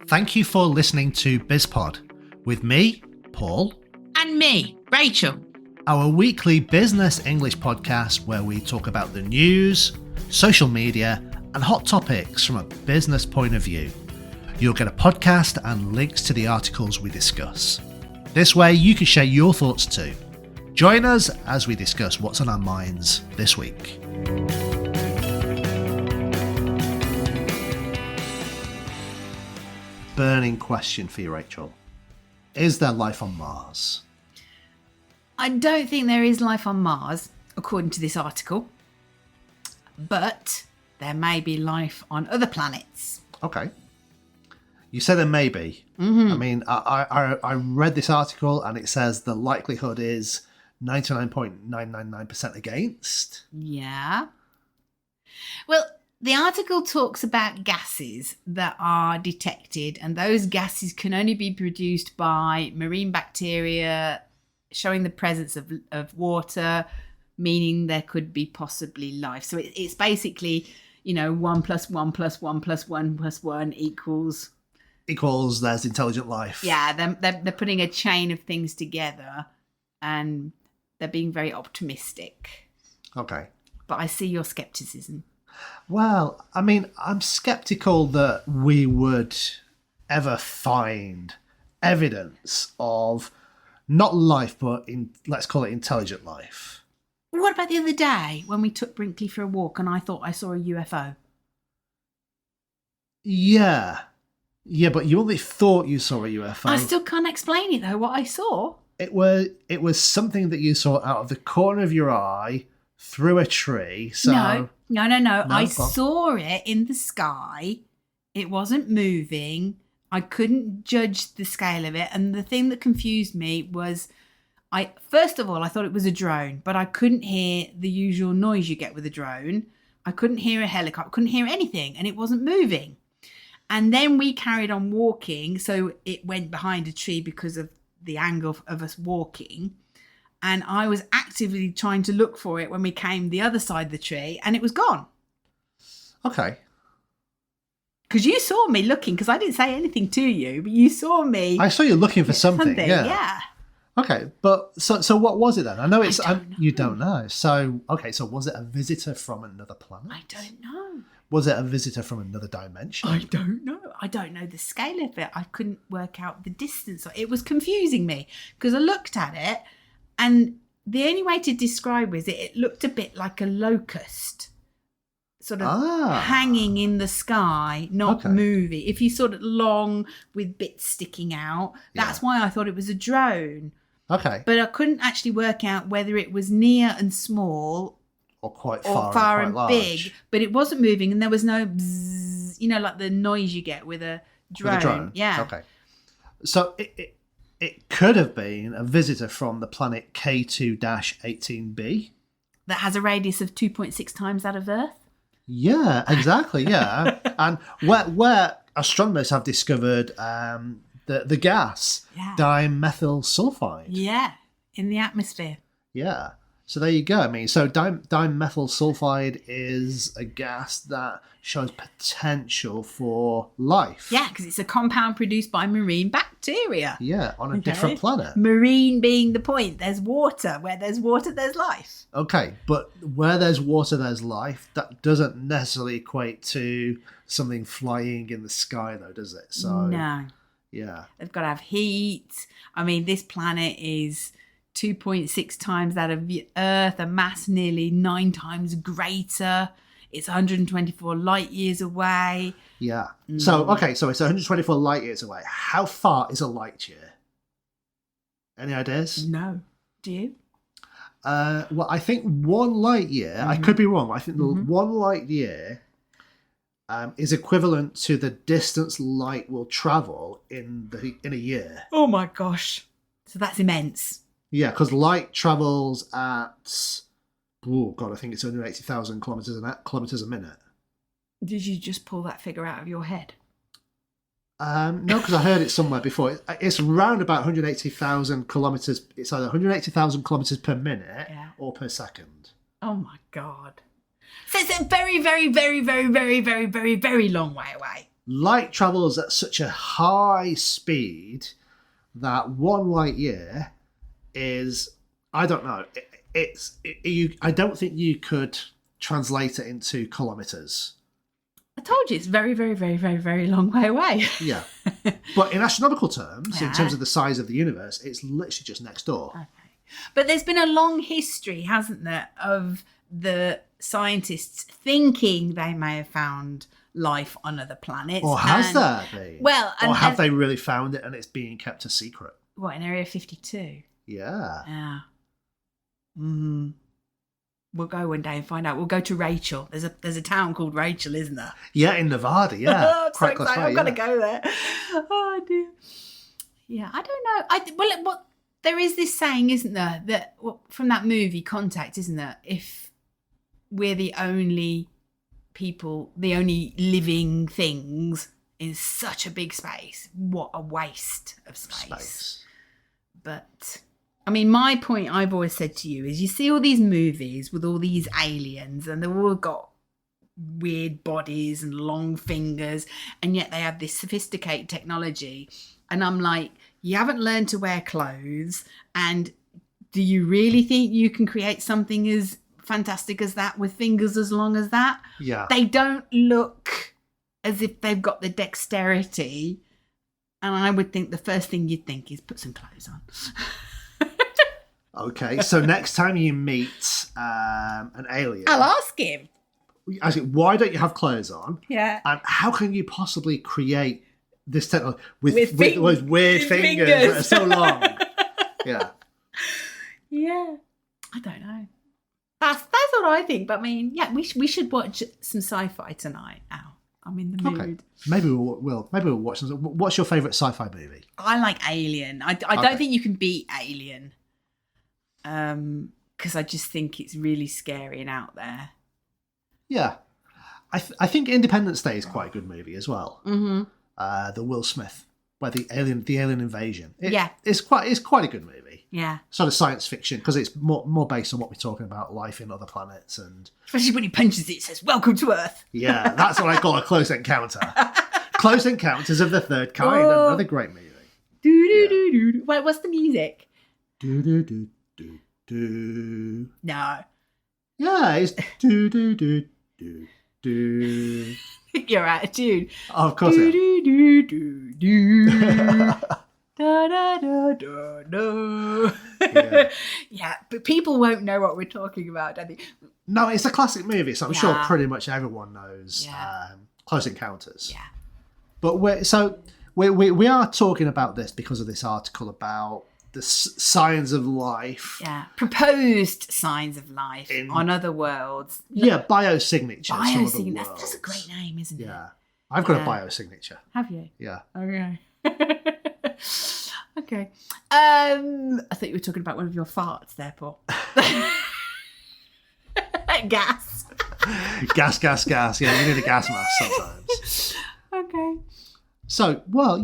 Thank you for listening to BizPod with me, Paul. And me, Rachel. Our weekly business English podcast where we talk about the news, social media, and hot topics from a business point of view. You'll get a podcast and links to the articles we discuss. This way you can share your thoughts too. Join us as we discuss what's on our minds this week. Burning question for you, Rachel. Is there life on Mars? I don't think there is life on Mars, according to this article. But there may be life on other planets. Okay. You said there may be. Mm-hmm. I mean, I read this article and it says the likelihood is 99.999% against. Yeah. Well, the article talks about gases that are detected, and those gases can only be produced by marine bacteria, showing the presence of water, meaning there could be possibly life. So it's basically, 1 + 1 + 1 + 1 + 1 equals there's intelligent life. Yeah, they're putting a chain of things together, and they're being very optimistic. Okay. But I see your skepticism. Well, I mean, I'm skeptical that we would ever find evidence of not life, but let's call it intelligent life. What about the other day when we took Brinkley for a walk and I thought I saw a UFO? Yeah, but you only thought you saw a UFO. I still can't explain it though, what I saw. It was something that you saw out of the corner of your eye through a tree. So No. I saw it in the sky. It wasn't moving. I couldn't judge the scale of it. And the thing that confused me was, first of all, I thought it was a drone, but I couldn't hear the usual noise you get with a drone. I couldn't hear a helicopter, couldn't hear anything, and it wasn't moving. And then we carried on walking, so it went behind a tree because of the angle of us walking. And I was actively trying to look for it when we came the other side of the tree, and it was gone. Okay. Because you saw me looking, because I didn't say anything to you, but you saw me. I saw you looking for something. Yeah. Okay, but so what was it then? I know it's you don't know. know. So was it a visitor from another planet? I don't know. Was it a visitor from another dimension? I don't know. I don't know the scale of it. I couldn't work out the distance. It was confusing me because I looked at it, and the only way to describe it looked a bit like a locust, sort of hanging in the sky, not moving. If you sort of long with bits sticking out, that's why I thought it was a drone. Okay. But I couldn't actually work out whether it was near and small or quite or far and large. big. But it wasn't moving, and there was no bzzz, like the noise you get with a drone. With a drone. Yeah. Okay. So it could have been a visitor from the planet K2-18b. That has a radius of 2.6 times that of Earth. Yeah, exactly, yeah. And where astronomers have discovered the gas, dimethyl sulphide. Yeah, in the atmosphere. Yeah. So there you go. I mean, so dimethyl sulphide is a gas that shows potential for life. Yeah, because it's a compound produced by marine bacteria. Yeah, on a different planet. Marine being the point. There's water. Where there's water, there's life. Okay, but where there's water, there's life. That doesn't necessarily equate to something flying in the sky, though, does it? So no. Yeah. They've got to have heat. I mean, this planet is 2.6 times that of the Earth, a mass nearly 9 times greater. It's 124 light years away. Yeah. So it's 124 light years away. How far is a light year? Any ideas? No. Do you? Well, I think 1 light year, I could be wrong, I think 1 light year is equivalent to the distance light will travel in a year. Oh my gosh. So that's immense. Yeah, because light travels at, I think it's 180,000 kilometers a minute. Did you just pull that figure out of your head? No, because I heard it somewhere before. It's around about 180,000 kilometers. It's either 180,000 kilometers per minute or per second. Oh my God. So it's a very, very, very, very, very, very, very, very long way away. light travels at such a high speed that 1 light year is, I don't know, I don't think you could translate it into kilometres. I told you, it's very, very, very, very, very long way away. Yeah. But in astronomical terms, in terms of the size of the universe, it's literally just next door. Okay. But there's been a long history, hasn't there, of the scientists thinking they may have found life on other planets. Or has there been? Well, or have they really found it and it's being kept a secret? What, in Area 52? Yeah. Yeah. Mm. We'll go one day and find out. We'll go to Rachel. There's a town called Rachel, isn't there? Yeah, in Nevada, yeah. I'm so excited. I've got to go there. Oh, dear. Yeah, I don't know. Well, there is this saying, isn't there, that from that movie Contact, isn't there? If we're the only people, the only living things in such a big space, what a waste of space. But I mean, my point I've always said to you is you see all these movies with all these aliens and they've all got weird bodies and long fingers, and yet they have this sophisticated technology. And I'm like, you haven't learned to wear clothes. And do you really think you can create something as fantastic as that with fingers as long as that? Yeah. They don't look as if they've got the dexterity. And I would think the first thing you'd think is put some clothes on. Okay, so next time you meet an alien, I'll ask him. Ask him, why don't you have clothes on? Yeah. And how can you possibly create this technology with those weird fingers that are so long? Yeah. Yeah. I don't know. That's what I think. But I mean, yeah, we should watch some sci-fi tonight. Al, I'm in the mood. Okay. Maybe we'll watch some. What's your favourite sci-fi movie? I like Alien. I don't think you can beat Alien. Because I just think it's really scary and out there. Yeah, I think Independence Day is quite a good movie as well. Mm-hmm. The Will Smith, where the alien invasion. It's quite a good movie. Yeah, sort of science fiction because it's more based on what we're talking about, life in other planets, and especially when he punches it says "Welcome to Earth." Yeah, that's what I call a close encounter. Close Encounters of the Third Kind, another great movie. Do. Wait, what's the music? Do. No. Yeah, it's do. Your attitude. Oh, of course. Yeah, but people won't know what we're talking about, don't they? No, it's a classic movie, so I'm sure pretty much everyone knows Close Encounters. Yeah. But we are talking about this because of this article about the signs of life. Yeah, proposed signs of life on other worlds. Yeah, biosignatures. Biosignatures. That's a great name, isn't it? Yeah. I've got a biosignature. Have you? Yeah. Okay. Okay. I thought you were talking about one of your farts there, Paul. Gas. Gas. Yeah, you need a gas mask sometimes. Okay. So, I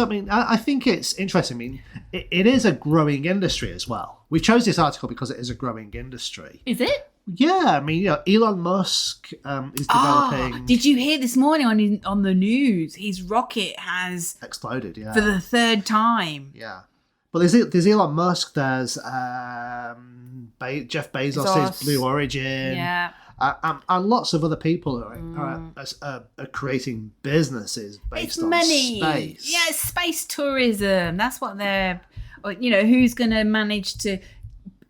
mean, I think it's interesting. I mean, it is a growing industry as well. We chose this article because it is a growing industry. Is it? Yeah, I mean, Elon Musk is developing... Did you hear this morning on the news? His rocket has... exploded, yeah. For the third time. Yeah. Well, there's Elon Musk, there's Jeff Bezos' Blue Origin. Yeah. And lots of other people are creating businesses based on space. Yeah, space tourism. That's what they're... who's going to manage to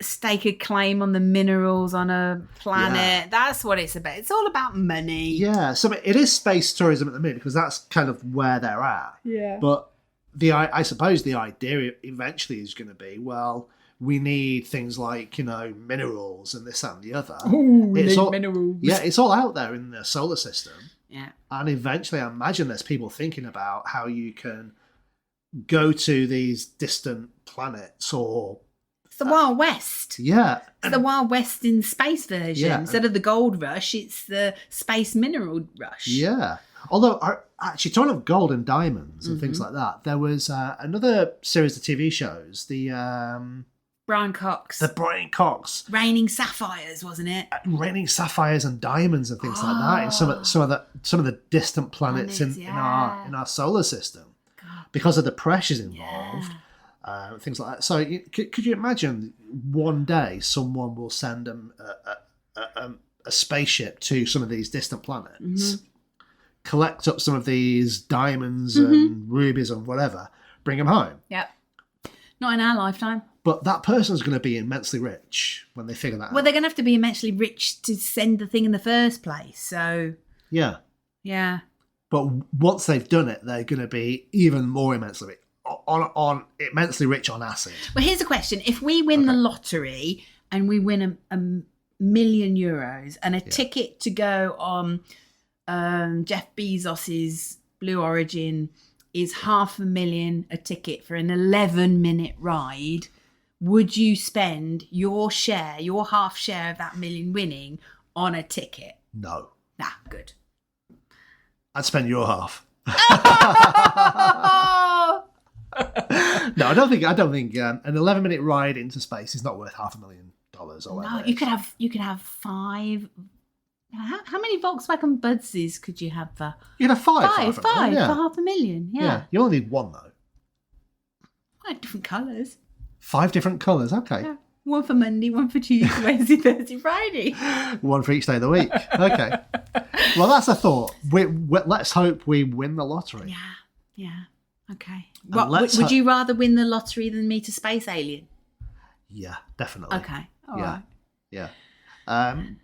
stake a claim on the minerals on a planet? Yeah. That's what it's about. It's all about money. Yeah, so it is space tourism at the minute because that's kind of where they're at. Yeah. But I suppose the idea eventually is going to be, well... we need things like, minerals and this and the other. Minerals. Yeah, it's all out there in the solar system. Yeah. And eventually, I imagine there's people thinking about how you can go to these distant planets or... It's the Wild West. Yeah. It's the Wild West in space version. Yeah. Instead of the gold rush, it's the space mineral rush. Yeah. Although, actually, talking of gold and diamonds and things like that, there was another series of TV shows, the... Brian Cox. The Brian Cox. Raining sapphires, wasn't it? Raining sapphires and diamonds and things like that in some of the distant planets in our solar system. God. Because of the pressures involved, things like that. So could you imagine one day someone will send a spaceship to some of these distant planets, collect up some of these diamonds and rubies and whatever, bring them home? Yep. Not in our lifetime. But that person's going to be immensely rich when they figure that out. Well, they're going to have to be immensely rich to send the thing in the first place. So yeah. But once they've done it, they're going to be even more immensely rich. On immensely rich on acid. Well, here's a question: if we win the lottery and we win a million euros and a ticket to go on Jeff Bezos's Blue Origin is $500,000 a ticket for an 11-minute ride, would you spend your half share of that million winning on a ticket? No. Nah, good. I'd spend your half. No, I don't think an 11-minute ride into space is not worth $500,000 or whatever. No, you could have 5. How many Volkswagen Buzzes could you have for? You could have 5 for $500,000. Yeah. You only need one though. 5 different colours. 5 different colours. Okay. Yeah. One for Monday, one for Tuesday, Wednesday, Thursday, Friday. One for each day of the week. Okay. Well, that's a thought. Let's hope we win the lottery. Yeah. Okay. Would you rather win the lottery than meet a space alien? Yeah, definitely. Okay. All right. Yeah.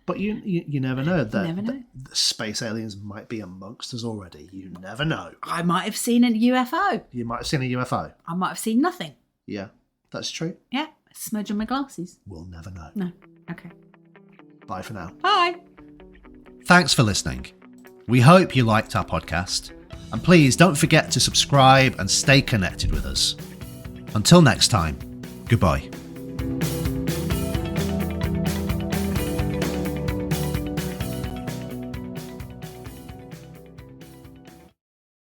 But you never know. The space aliens might be amongst us already. You never know. I might have seen a UFO. You might have seen a UFO. I might have seen nothing. Yeah, that's true. Yeah, a smudge on my glasses. We'll never know. No. Okay. Bye for now. Bye. Thanks for listening. We hope you liked our podcast. And please don't forget to subscribe and stay connected with us. Until next time, goodbye.